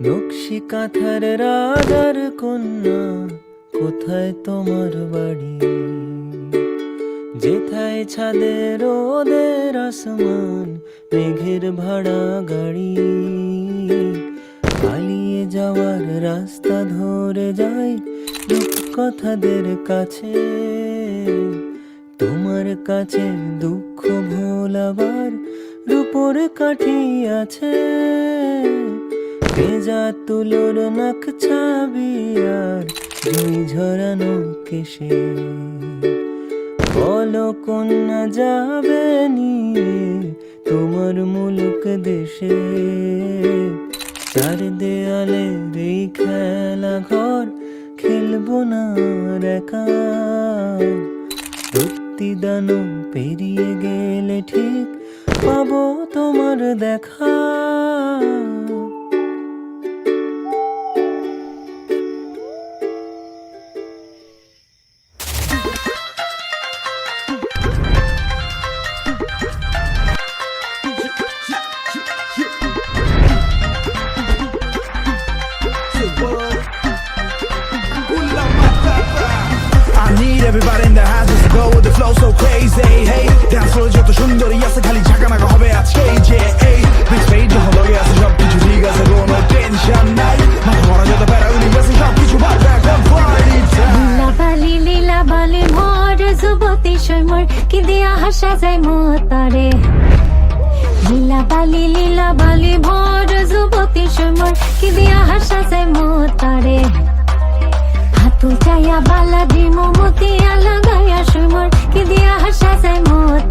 নকশি কাঁথার রাজার কন্যা, কোথায় তোমার বাড়ি? যেথায় ছাদের রোদের আসমান, মেঘের ভাড়া গাড়ি। পালিয়ে যাওয়ার রাস্তা ধরে যাই রূপকথাদের কাছে। তোমার কাছে দুঃখ ভোলাবার রূপোর কাঠি আছে। ভেজা তুলোর নাক ছাবি আর জুই ঝরানো কেশে। বলো কন্যা যাবে নিয়ে তোমার মুলুক দেশে। চার দেয়ালে এই খেলা ঘর খেলবো না আর একা। প্রতিদানও পেরিয়ে গেলে ঠিক পাবো তোমার দেখা। I need everybody in the house just to go with the flow so crazy. Hey, dance floor যত সুন্দরী আছে খালি ঝাঁকানাকা হবে আজকে যে এই big stage যখন লগে আছে সব কিছু ঠিক আছে কোনো টেনশন নাই। মাথা ভরা যত প্যারাগুলি আছে সব কিছু বাদ এখন party time. লীলা বালি মোর যুবতী সৈমর কি দিয়া হাসা যায় মতারে। লীলা বালি মোর যুবতী সৈমর কি দিয়া হাসা যায় মতারে। হাতু চাইয়া বালা দি মমতিয়া লাগাইয়া সৈমর কি দিয়া হাসা যায় মত